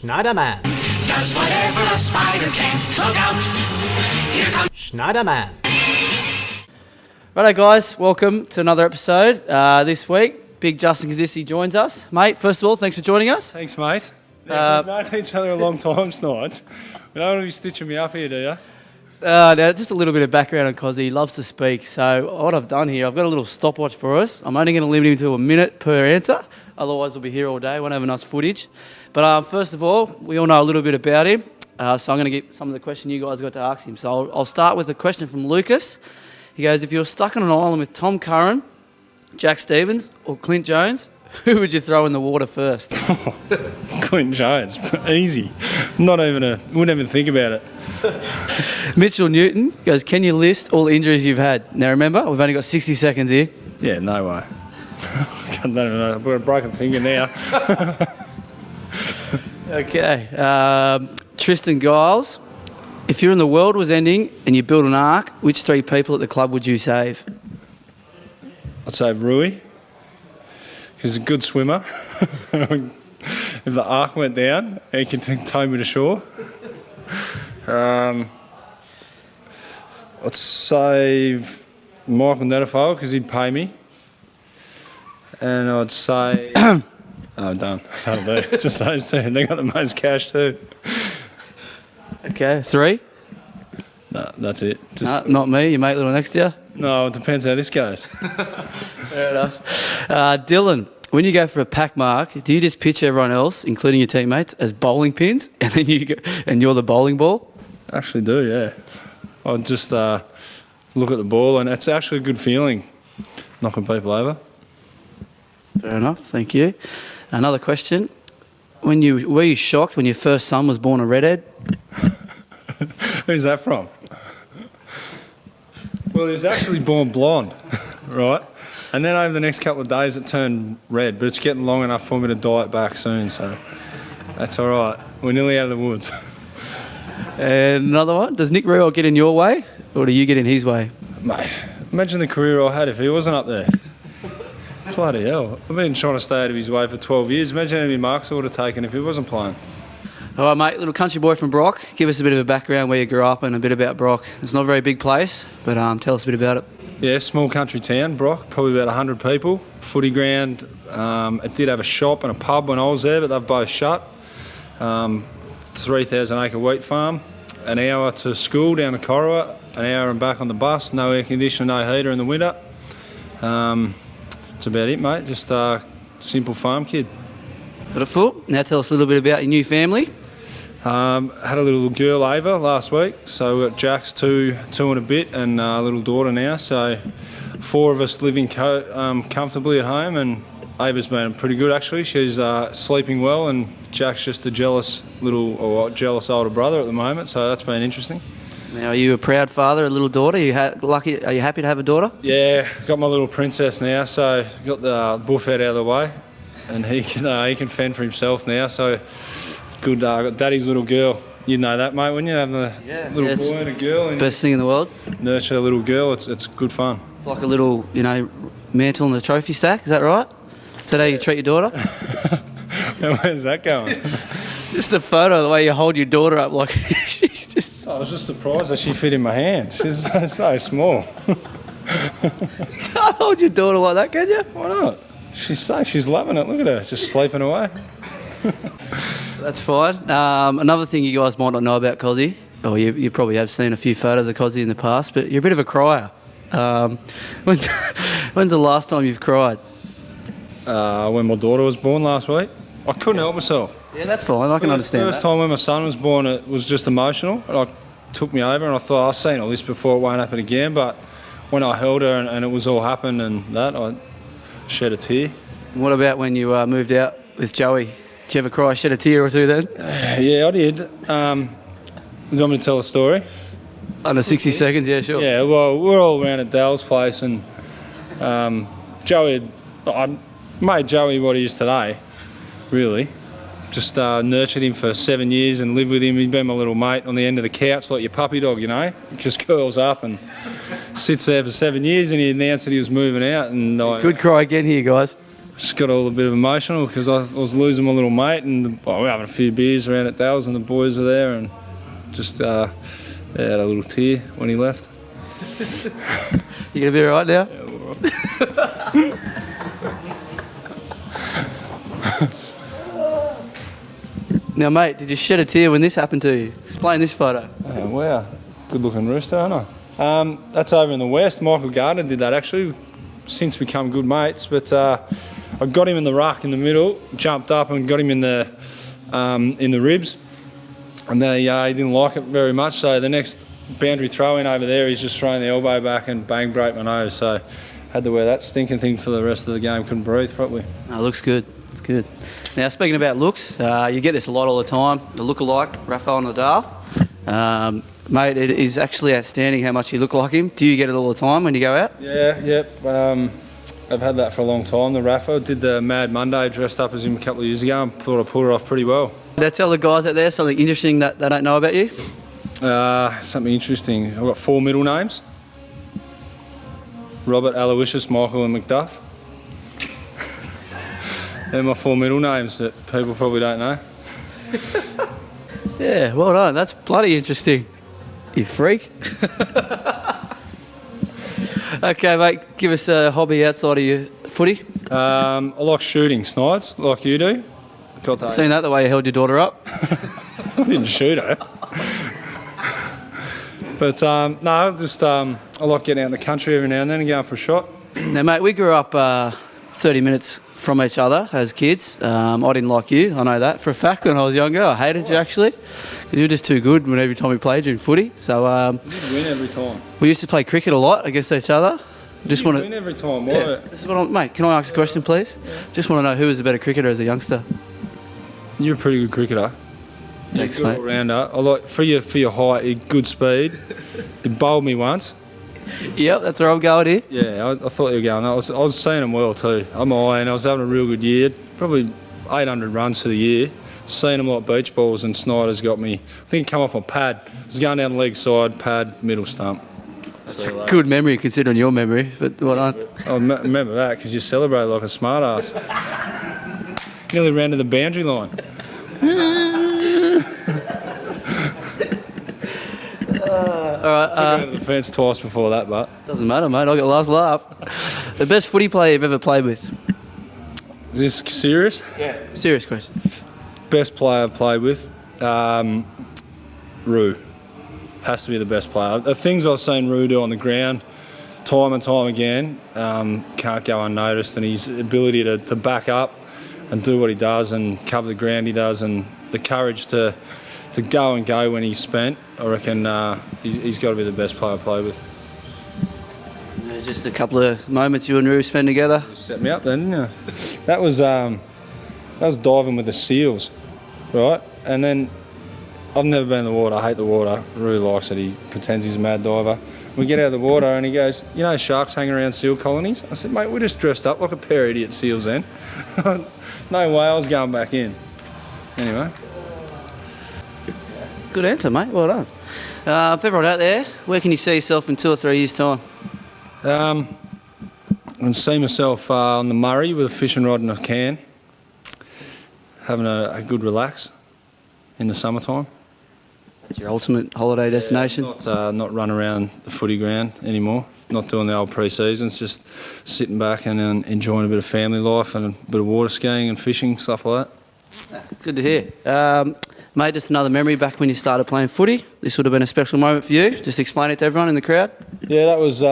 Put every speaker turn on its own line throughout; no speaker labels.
Schneiderman.
Does whatever a spider can. Look out! Here comes
Schneiderman.
Righto guys, welcome to another episode. This week, big Justin Koschitzke joins us. Mate, first of all, thanks for joining us.
Thanks, mate. Yeah, we've known each other a long time tonight. You don't want to be stitching me up here, do you?
Now, just a little bit of background on Cosy. He loves to speak. So what I've done here, I've got a little stopwatch for us. I'm only going to limit him to a minute per answer. Otherwise, we'll be here all day. Won't have enough footage. But first of all, we all know a little bit about him. So I'm going to get some of the questions you guys got to ask him. So I'll start with a question from Lucas. He goes, if you were stuck on an island with Tom Curran, Jack Stevens or Clint Jones, who would you throw in the water first?
Clint Jones, easy. Wouldn't even think about it.
Mitchell Newton goes, can you list all the injuries you've had? Now remember, we've only got 60 seconds here.
Yeah, no way. I don't even know. I've got a broken finger now.
Okay. Tristan Giles, if you're in the world was ending and you build an ark, which three people at the club would you save?
I'd save Rui. He's a good swimmer. If the ark went down, he could tow me to shore. I'd save Michael Netafole because he'd pay me. And I'd say... I'm done. That'll do. Just those two. They got the most cash too.
Okay, three?
No, that's it.
No, not me, your mate little next to you?
No, it depends how this goes.
Fair enough. Dylan, when you go for a pack mark, do you just pitch everyone else, including your teammates, as bowling pins, and then you're the bowling ball?
Actually do, yeah. I just look at the ball, and it's actually a good feeling, knocking people over.
Fair enough, thank you. Another question. Were you shocked when your first son was born a redhead?
Who's that from? Well, he was actually born blonde, right? And then over the next couple of days it turned red, but it's getting long enough for me to dye it back soon, so that's all right. We're nearly out of the woods.
And another one. Does Nick Rewell get in your way, or do you get in his way?
Mate, imagine the career I had if he wasn't up there. Bloody hell. I've been trying to stay out of his way for 12 years. Imagine how many marks I would have taken if he wasn't playing.
All right, mate, little country boy from Brock. Give us a bit of a background where you grew up and a bit about Brock. It's not a very big place, but tell us a bit about it.
Yeah, small country town, Brock, probably about 100 people. Footy ground. It did have a shop and a pub when I was there, but they've both shut. 3,000 acre wheat farm. An hour to school down to Corowa, an hour and back on the bus. No air conditioner, no heater in the winter. That's about it, mate. Just a simple farm kid.
Beautiful. Now tell us a little bit about your new family.
Had a little girl, Ava, last week. So we've got Jack's two and a bit, and a little daughter now. So 4 of us living comfortably at home, and Ava's been pretty good actually. She's sleeping well, and Jack's just a jealous older brother at the moment. So that's been interesting.
Now, are you a proud father, a little daughter? Are you happy to have a daughter?
Yeah, got my little princess now. So got the buffet out of the way, and he can fend for himself now. So good. Got daddy's little girl. You know that, mate, wouldn't you? Having a little boy and a girl. And
best thing in the world.
Nurture a little girl. It's good fun.
It's like a little, mantle in the trophy stack. Is that right? Is that how you treat your daughter?
Where's that going?
Just a photo of the way you hold your daughter up, like she's just...
I was just surprised that she fit in my hand. She's so small.
You can't hold your daughter like that, can you?
Why not? She's safe. She's loving it. Look at her, just sleeping away.
That's fine. Another thing you guys might not know about Cozzy, or you probably have seen a few photos of Cozzy in the past, but you're a bit of a crier. When's the last time you've cried?
When my daughter was born last week. I couldn't help myself.
Yeah, that's fine. I can understand that.
First time when my son was born, it was just emotional. It took me over, and I thought, I've seen all this before, it won't happen again. But when I held her and it was all happened and that, I shed a tear.
What about when you moved out with Joey? Did you ever cry, shed a tear or two then?
Yeah, I did. Do you want me to tell a story?
Under 60 seconds, yeah, sure.
Yeah, well, we're all around at Dale's place, and I made Joey what he is today, really. Just nurtured him for 7 years and lived with him. He'd been my little mate on the end of the couch, like your puppy dog, He just curls up and sits there for 7 years, and he announced that he was moving out. And
Could cry again here, guys.
just got all a bit of emotional because I was losing my little mate, and we were having a few beers around at Dale's, and the boys were there, and just had a little tear when he left.
You gonna be all right now?
Yeah, all right.
Now, mate, did you shed a tear when this happened to you? Explain this photo.
Oh, wow, good looking rooster, aren't I? That's over in the west. Michael Gardner did that actually, since become good mates. But I got him in the ruck in the middle, jumped up and got him in the ribs, and he didn't like it very much. So the next boundary throw in over there, he's just thrown the elbow back and bang, broke my nose. So had to wear that stinking thing for the rest of the game. Couldn't breathe properly.
Oh, looks good. It's good. Now, speaking about looks, you get this a lot all the time. The look-alike, Rafael Nadal. Mate, it is actually outstanding how much you look like him. Do you get it all the time when you go out?
Yeah, yep. I've had that for a long time. The Rafa did the Mad Monday, dressed up as him a couple of years ago, and thought I pulled it off pretty well.
Now, tell the guys out there something interesting that they don't know about you.
Something interesting. I've got 4 middle names: Robert, Aloysius, Michael, and Macduff. They're my 4 middle names that people probably don't know.
Yeah, well done. That's bloody interesting. You freak. Okay, mate, give us a hobby outside of your footy.
I like shooting, Snides, like you do. Got that.
Seen that, the way you held your daughter up?
I didn't shoot her. But no, just I like getting out in the country every now and then and going for a shot.
Now, mate, we grew up 30 minutes from each other as kids. I didn't like you, I know that for a fact. When I was younger, I hated you actually, because you were just too good when every time we played you in footy. So
You win every time.
we used to play cricket a lot against each other. Just
You
want
win
to.
every time. Why?
Yeah, this is what mate, can I ask a question, please? Just want to know who was the better cricketer as a youngster.
You're a pretty good cricketer.
Thanks,
You're a
mate.
good all-rounder. I like for your height, your good speed. You bowled me once.
Yep, that's where I'm going here.
Yeah, I thought you were going. I was seeing him well too. I'm iron. I was having a real good year. Probably 800 runs for the year. Seeing him like beach balls, and Schneider's got me. I think he come off my pad. I was going down the leg side, pad, middle stump.
It's a good memory considering your memory, but what on?
I remember that because you celebrated like a smart ass. Nearly ran to the boundary line.
All right,
Ran to the fence twice before that, but
doesn't matter, mate. I got last laugh. The best footy player you've ever played with?
is this serious?
Yeah. Serious question.
Best player I've played with, Roo. Has to be the best player. The things I've seen Roo do on the ground, time and time again, can't go unnoticed. And his ability to back up and do what he does and cover the ground he does, and the courage to go and go when he's spent, I reckon he's got to be the best player I've played with.
There's just a couple of moments you and Roo spend together.
You set me up then, didn't you? That was diving with the seals, right? And then I've never been in the water. I hate the water. Roo likes it. He pretends he's a mad diver. We get out of the water and he goes, "You know, sharks hang around seal colonies?" I said, "Mate, we're just dressed up like a pair of idiot seals then." No way I was going back in. Anyway.
Good answer, mate. Well done. For everyone out there, where can you see yourself in 2 or 3 years' time?
I can see myself on the Murray with a fishing rod and a can, having a good relax in the summertime.
It's your ultimate holiday destination.
Not run around the footy ground anymore. Not doing the old pre-seasons, just sitting back and enjoying a bit of family life and a bit of water skiing and fishing, stuff like that.
Good to hear. Mate, just another memory back when you started playing footy. This would have been a special moment for you. Just explain it to everyone in the crowd.
Yeah, that was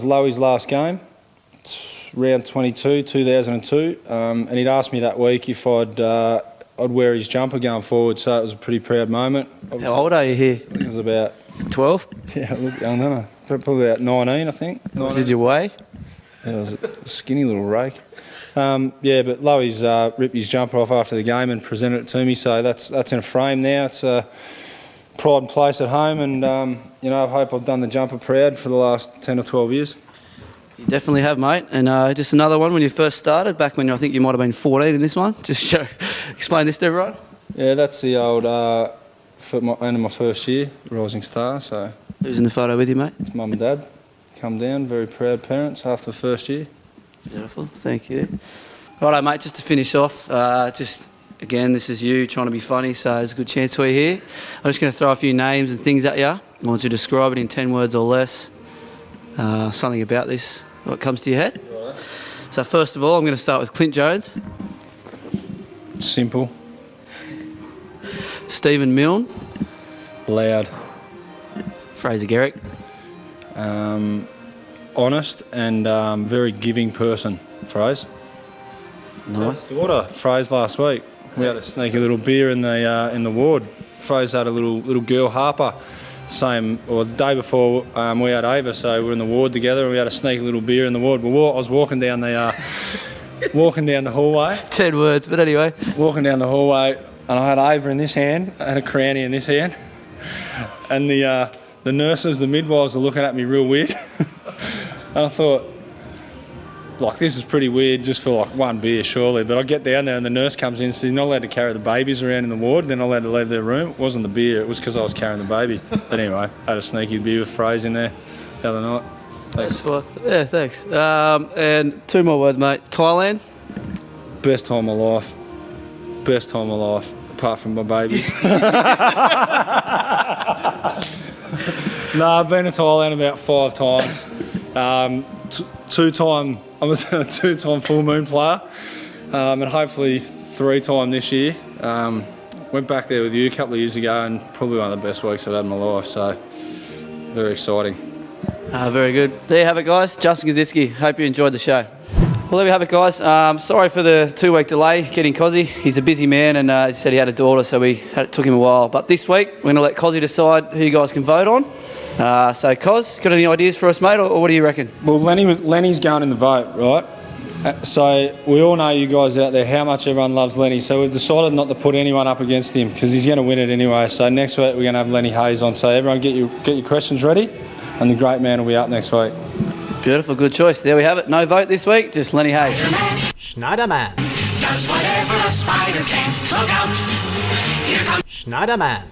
Loey's last game, round 22, 2002, and he'd asked me that week if I'd wear his jumper going forward, so it was a pretty proud moment.
How old are you here?
I think it was about
12?
I look young, don't I? Probably about 19, I think.
What did you weigh?
Yeah, I was a skinny little rake. But Loey's ripped his jumper off after the game and presented it to me, so that's in a frame now. It's a pride and place at home, and I hope I've done the jumper proud for the last 10 or 12 years.
You definitely have, mate. And just another one when you first started, back when I think you might have been 14 in this one. Just explain this to everyone.
Yeah, that's the old end of my first year, Rising Star. So
Who's in the photo with you, mate?
it's mum and dad. Come down, very proud parents after the first year.
Beautiful, thank you. Righto, mate, just to finish off, again, this is you trying to be funny, so there's a good chance for you here. I'm just going to throw a few names and things at you. I want you to describe it in 10 words or less. Something about this, what comes to your head.
Right.
So first of all, I'm going to start with Clint Jones.
Simple.
Stephen Milne.
Loud.
Fraser Garrick.
Honest and very giving person, Fraser.
Nice.
Daughter, Fraser, last week. We had a sneaky little beer in the ward. Fraser had a little girl, Harper. The day before we had Ava, so we were in the ward together and we had a sneaky little beer in the ward. I was walking down the hallway.
10 words, but anyway.
Walking down the hallway and I had Ava in this hand, I had a cranny in this hand. And the nurses, the midwives, are looking at me real weird. And I thought, like, this is pretty weird just for like one beer, surely. But I get down there and the nurse comes in and says, you're not allowed to carry the babies around in the ward. They're not allowed to leave their room. It wasn't the beer, it was because I was carrying the baby. But anyway, I had a sneaky beer with Fraser in there the other night. Thanks.
That's fine. Yeah, thanks. And 2 more words, mate. Thailand.
Best time of my life. Best time of my life, apart from my babies. No, I've been to Thailand about 5 times. I'm a 2-time full moon player, and hopefully 3-time this year. Went back there with you a couple of years ago, and probably one of the best weeks I've had in my life. So very exciting.
Very good. There you have it, guys. Justin Koschitzke. Hope you enjoyed the show. Well, there we have it, guys. Sorry for the 2-week delay getting Cozzy. He's a busy man, and he said he had a daughter, so it took him a while. But this week, we're going to let Cozzy decide who you guys can vote on. So, Coz, got any ideas for us, mate, or what do you reckon?
Well, Lenny's going in the vote, right? So we all know, you guys out there, how much everyone loves Lenny. So we've decided not to put anyone up against him because he's going to win it anyway. So next week we're going to have Lenny Hayes on. So everyone get your questions ready, and the great man will be up next week.
Beautiful, good choice. There we have it. No vote this week, just Lenny Hayes.
Schneiderman does whatever a spider can. Look out! Here comes
Schneiderman.